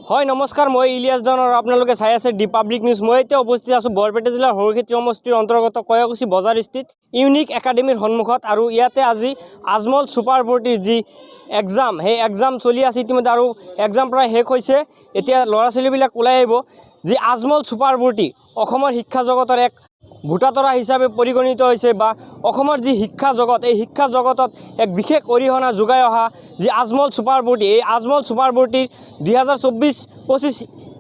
হয় নমস্কাৰ, মই ইলিয়াছ দান আৰু আপোনালোকে চাই আছে দি পাব্লিক নিউজ। মই এতিয়া উপস্থিত আছোঁ বৰপেটা জিলাৰ সৰুক্ষেত্ৰী সমষ্টিৰ অন্তৰ্গত কয়াকুছি বজাৰ স্থিত ইউনিক একাডেমীৰ সন্মুখত। আৰু ইয়াতে আজি আজমল ছুপাৰ ফৰ্টিৰ যি এক্সাম, সেই এক্সাম চলি আছে ইতিমধ্যে, আৰু এক্সাম প্ৰায় শেষ হৈছে। এতিয়া ল'ৰা ছোৱালীবিলাক ওলাই আহিব। যি আজমল ছুপাৰ ফৰ্টি অসমৰ শিক্ষা জগতৰ এক ভোটাতৰা হিচাপে পৰিগণিত হৈছে, বা অসমৰ যি শিক্ষা জগত, এই শিক্ষা জগতত এক বিশেষ অৰিহণা যোগাই অহা যি আজমল ছুপাৰ ফৰ্টি, এই আজমল ছুপাৰ ফৰ্টিৰ 2024-25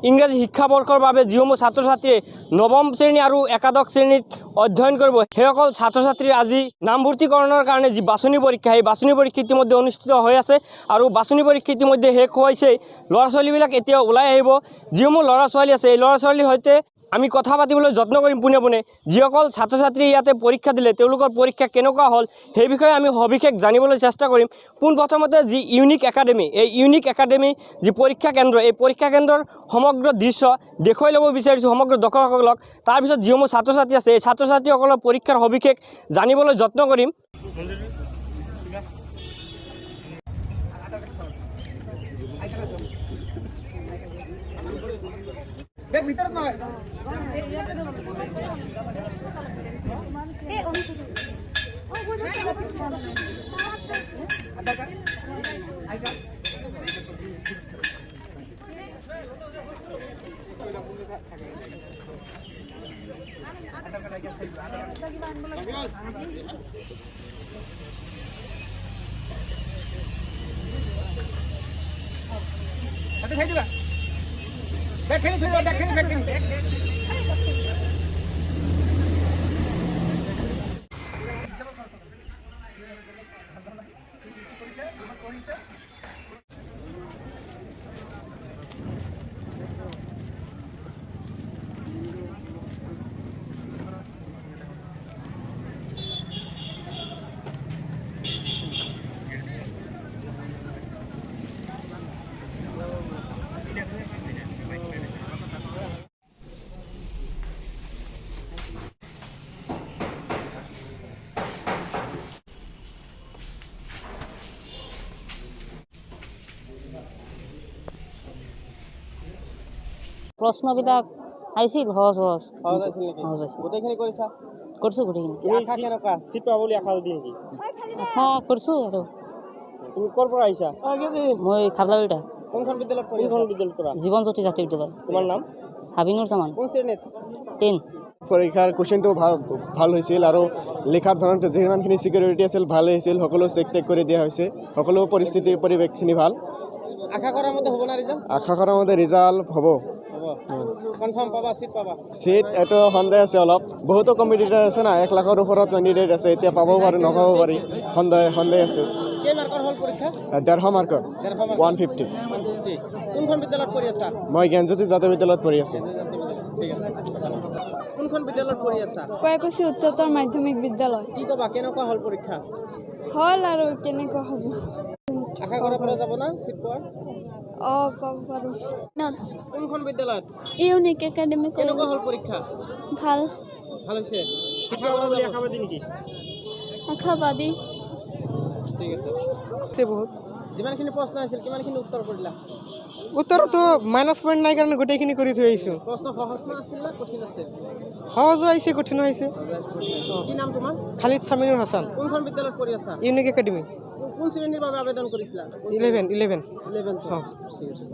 ইংৰাজী শিক্ষাবৰ্ষৰ বাবে যিসমূহ ছাত্ৰ ছাত্ৰীয়ে নৱম শ্ৰেণী আৰু একাদশ শ্ৰেণীত অধ্যয়ন কৰিব, সেইসকল ছাত্ৰ ছাত্ৰীৰ আজি নামভৰ্তিকৰণৰ কাৰণে যি বাছনি পৰীক্ষা, সেই বাছনি পৰীক্ষা ইতিমধ্যে অনুষ্ঠিত হৈ আছে। আৰু বাছনি পৰীক্ষা ইতিমধ্যে শেষ হৈছে। ল'ৰা ছোৱালীবিলাক এতিয়া ওলাই আহিব। যিসমূহ ল'ৰা ছোৱালী আছে, এই ল'ৰা ছোৱালীৰ সৈতে আমি কথা পাতিবলৈ যত্ন কৰিম পোনে পোনে। যিসকল ছাত্ৰ ছাত্ৰীয়ে ইয়াতে পৰীক্ষা দিলে, তেওঁলোকৰ পৰীক্ষা কেনেকুৱা হ'ল সেই বিষয়ে আমি সবিশেষ জানিবলৈ চেষ্টা কৰিম। পোনপ্ৰথমতে যি ইউনিক একাডেমী, এই ইউনিক একাডেমী যি পৰীক্ষা কেন্দ্ৰ, এই পৰীক্ষা কেন্দ্ৰৰ সমগ্ৰ দৃশ্য দেখুৱাই ল'ব বিচাৰিছোঁ সমগ্ৰ দৰ্শকসকলক। তাৰপিছত যিসমূহ ছাত্ৰ ছাত্ৰী আছে, এই ছাত্ৰ ছাত্ৰীসকলৰ পৰীক্ষাৰ সবিশেষ জানিবলৈ যত্ন কৰিম। ভিতৰত নহয় প্ৰশ্নবিলাক আহিছিল সহজ গোটেইখিনি কৰিছা? কৰিছোঁ গোটেইখিনি চিট পাব বুলি আশা দিয়ে নেকি? আশা কৰিছোঁ। আৰু তুমি ক'ৰ পৰা আহিছা? মই খাবলাবিটা কোনখন বিদ্যালয়ত পৰা? জীৱন জ্যোতি জাতীয় বিদ্যালয়। তোমাৰ নাম? হাবিনুৰ জামান। কোন শ্ৰেণীত? 10। পৰীক্ষাৰ কুৱেশ্যনটো ভাল হৈছিল, আৰু লিখাৰ ধৰণটো যিমানখিনি ছিকিউৰিটি আছিল ভাল হৈছিল। সকলো চেক টেক কৰি দিয়া হৈছে। সকলো পৰিৱেশখিনি ভাল। আশা কৰাৰ মতে হ'ব না ৰিজাল্ট? আশা কৰাৰ মতে ৰিজাল্ট হ'ব। কনফাৰ্ম পাবা, চিট পাবা? চিট এইটো সন্দেহ আছে অলপ। বহুতো কম্পিটিটৰ আছে না, 1 লাখৰ ওপৰত কেণ্ডিডেট আছে। এতিয়া পাবও পাৰি, নহ'ব পাৰি, সন্দেহ আছে। কেই মাৰ্কৰ হ'ল পৰীক্ষা? 150 মাৰ্কৰ। 150। কোনখন বিদ্যালয়ত পঢ়ি আছা? মই জ্ঞানজ্যোতি জাতীয় বিদ্যালয়ত পঢ়ি আছোঁ। ঠিক আছে। কোনখন বিদ্যালয়ত পঢ়ি আছা? কয়াকুছি উচ্চতৰ মাধ্যমিক বিদ্যালয়। কি ক'বা, কেনেকুৱা হ'ল পৰীক্ষা? হ'ল আৰু কেনেকুৱা হ'ব। আশা কৰাৰ পৰা যাব না চিট পোৱাৰ? পাব পাৰোঁ। কোনখন বিদ্যালয়ত? Unique academy. কেনেকুৱা হ'ল পৰীক্ষা? ভাল হৈছে। আশা কৰা যাব? আশাবাদী নেকি? আশাবাদী। ঠিক আছে। বহুত যিমানখিনি প্ৰশ্ন আছিল কিমানখিনি উত্তৰ কৰিলা? উত্তৰটো মাইনাছ পইণ্ট নাই কাৰণে গোটেইখিনি কৰি থৈ আহিছোঁ। প্ৰশ্ন সহজ না আছিল না কঠিন আছিল? সহজো আহিছে, কঠিনো আহিছে। কি নাম তোমাৰ? খালিদ সামিনুৰ হাছান। কোনখন বিদ্যালয়ত পঢ়ি আছা? Unique academy. কোন শ্ৰেণীৰ বাবে আবেদন কৰিছিলা? 11।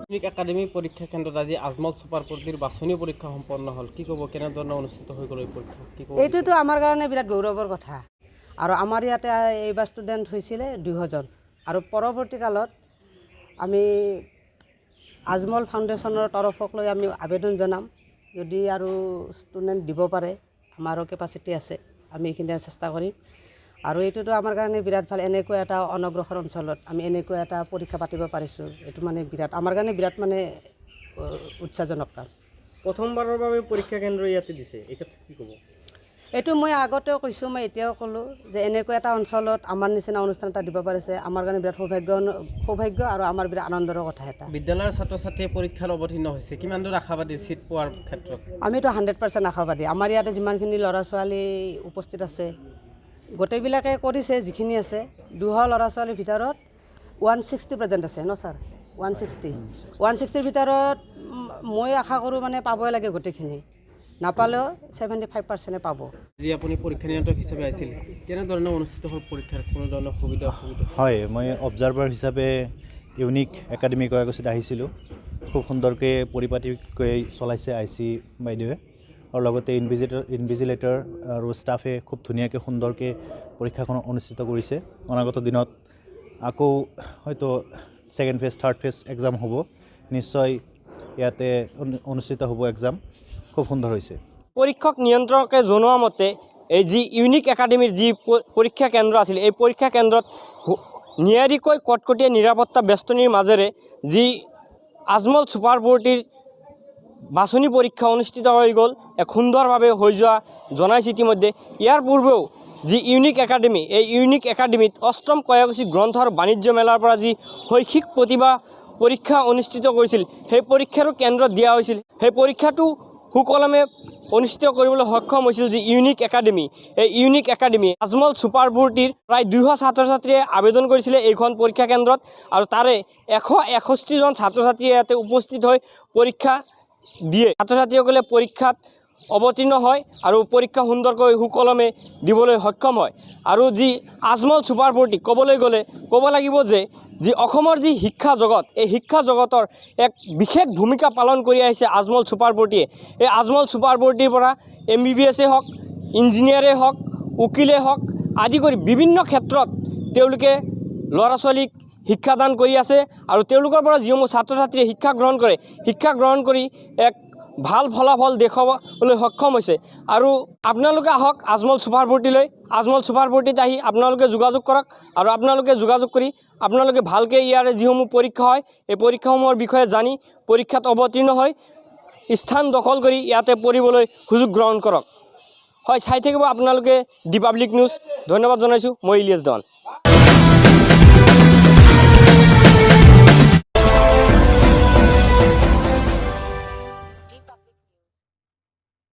ইউনিক একাডেমী পৰীক্ষা কেন্দ্ৰত আজি আজমল ছুপাৰ ফৰ্টিৰ বাছনি পৰীক্ষা সম্পন্ন হ'ল। কি ক'ব, কেনেধৰণে অনুষ্ঠিত হৈ গ'ল এই পৰীক্ষা? কি ক'ব? এইটোতো আমাৰ কাৰণে বিৰাট গৌৰৱৰ কথা। আৰু আমাৰ ইয়াতে এইবাৰ ষ্টুডেণ্ট হৈছিলে 200জন। আৰু পৰৱৰ্তী কালত আমি আজমল ফাউণ্ডেশ্যনৰ তৰফক লৈ আমি আবেদন জনাম, যদি আৰু ষ্টুডেণ্ট দিব পাৰে, আমাৰো কেপাচিটি আছে, আমি এইখিনি চেষ্টা কৰিম। আৰু এইটোতো আমাৰ কাৰণে বিৰাট ভাল। এনেকুৱা এটা অনগ্ৰসৰ অঞ্চলত আমি এনেকুৱা এটা পৰীক্ষা পাতিব পাৰিছোঁ, এইটো মানে বিৰাট আমাৰ কাৰণে বিৰাট মানে উৎসাহজনক কাম। প্ৰথমবাৰৰ বাবে পৰীক্ষা কেন্দ্ৰ ইয়াতে দিছে, এই ক্ষেত্ৰত কি ক'ব? এইটো মই আগতেও কৈছোঁ, মই এতিয়াও ক'লোঁ যে এনেকুৱা এটা অঞ্চলত আমাৰ নিচিনা অনুষ্ঠান এটা দিব পাৰিছে, আমাৰ কাৰণে বিৰাট সৌভাগ্য আৰু আমাৰ বিৰাট আনন্দৰ কথা এটা। বিদ্যালয়ৰ ছাত্ৰ ছাত্ৰীয়ে পৰীক্ষাত অৱতীৰ্ণ হৈছে, কিমান দূৰ আশাবাদী চিট পোৱাৰ ক্ষেত্ৰত? আমিতো 100% আশাবাদী। আমাৰ ইয়াতে যিমানখিনি ল'ৰা ছোৱালী উপস্থিত আছে গোটেইবিলাকে কৰিছে, যিখিনি আছে 200 ল'ৰা ছোৱালীৰ ভিতৰত 160% আছে ন ছাৰ? 160ৰ ভিতৰত মই আশা কৰোঁ মানে পাবই লাগে গোটেইখিনি, নাপালেও 75% পাব। যি আপুনি পৰীক্ষা নিয়ন্ত্ৰক হিচাপে আহিছিল, কেনেধৰণৰ অনুষ্ঠিত হ'ল পৰীক্ষাৰ, কোনো ধৰণৰ সুবিধা অসুবিধা? হয়, মই অবজাৰ্ভাৰ হিচাপে ইউনিক একাডেমি কয়াকুছিত আহিছিলোঁ। খুব সুন্দৰকৈ পৰিপাটিকৈ চলাইছে IC বাইদেৱে, আৰু লগতে ইনভিজিলেটৰ আৰু ষ্টাফে খুব ধুনীয়াকৈ সুন্দৰকৈ পৰীক্ষাখন অনুষ্ঠিত কৰিছে। অনাগত দিনত আকৌ হয়তো second phase third phase exam হ'ব, নিশ্চয় ইয়াতে অনুষ্ঠিত হ'ব এক্সাম। খুব সুন্দৰ হৈছে। পৰীক্ষক নিয়ন্ত্ৰকে জনোৱা মতে এই যি ইউনিক একাডেমীৰ যি পৰীক্ষা কেন্দ্ৰ আছিল, এই পৰীক্ষা কেন্দ্ৰত নিয়াৰিকৈ কটকটীয়া নিৰাপত্তা বেষ্টনীৰ মাজেৰে যি আজমল ছুপাৰ 40ৰ বাছনি পৰীক্ষা অনুষ্ঠিত হৈ গ'ল, এক সুন্দৰভাৱে হৈ যোৱা জনাইছে ইতিমধ্যে। ইয়াৰ পূৰ্বেও যি ইউনিক একাডেমী, এই ইউনিক একাডেমীত অষ্টম কয়াকুছি গ্ৰন্থ আৰু বাণিজ্য মেলাৰ পৰা যি শৈক্ষিক প্ৰতিভা পৰীক্ষা অনুষ্ঠিত কৰিছিল, সেই পৰীক্ষাৰো কেন্দ্ৰ দিয়া হৈছিল। সেই পৰীক্ষাটো সুকলমে অনুষ্ঠিত কৰিবলৈ সক্ষম হৈছিল যি ইউনিক একাডেমী। এই ইউনিক একাডেমী আজমল ছুপাৰ 40ৰ প্ৰায় 200 ছাত্ৰ ছাত্ৰীয়ে আবেদন কৰিছিলে এইখন পৰীক্ষা কেন্দ্ৰত, আৰু তাৰে 161জন ছাত্ৰ ছাত্ৰীয়ে ইয়াতে উপস্থিত হৈ পৰীক্ষা দিয়ে। ছাত্ৰ ছাত্ৰীসকলে পৰীক্ষাত অৱতীৰ্ণ হয় আৰু পৰীক্ষা সুন্দৰকৈ সুকলমে দিবলৈ সক্ষম হয়। আৰু যি আজমল ছুপাৰ 40 ক'বলৈ গ'লে ক'ব লাগিব যে যি অসমৰ যি শিক্ষা জগত, এই শিক্ষা জগতৰ এক বিশেষ ভূমিকা পালন কৰি আহিছে আজমল ছুপাৰ 40-এ। এই আজমল ছুপাৰ 40-ৰ পৰা MBBS হওক, ইঞ্জিনিয়াৰে হওক, উকিলেই হওক আদি কৰি বিভিন্ন ক্ষেত্ৰত তেওঁলোকে ল'ৰা ছোৱালীক শিক্ষাদান কৰি আছে, আৰু তেওঁলোকৰ পৰা যিসমূহ ছাত্ৰ ছাত্ৰীয়ে শিক্ষা গ্ৰহণ কৰি এক ভাল ফলাফল দেখুৱাবলৈ সক্ষম হৈছে। আৰু আপোনালোকে আহক আজমল ছুপাৰ 40-লৈ, আজমল ছুপাৰ 40-ত আহি আপোনালোকে যোগাযোগ কৰক, আৰু আপোনালোকে যোগাযোগ কৰি আপোনালোকে ভালকৈ ইয়াৰে যিসমূহ পৰীক্ষা হয় এই পৰীক্ষাসমূহৰ বিষয়ে জানি পৰীক্ষাত অৱতীৰ্ণ হৈ স্থান দখল কৰি ইয়াতে পঢ়িবলৈ সুযোগ গ্ৰহণ কৰক। হয়, চাই থাকিব আপোনালোকে দি পাব্লিক নিউজ। ধন্যবাদ জনাইছোঁ। মই ইলিয়াছ দেৱান।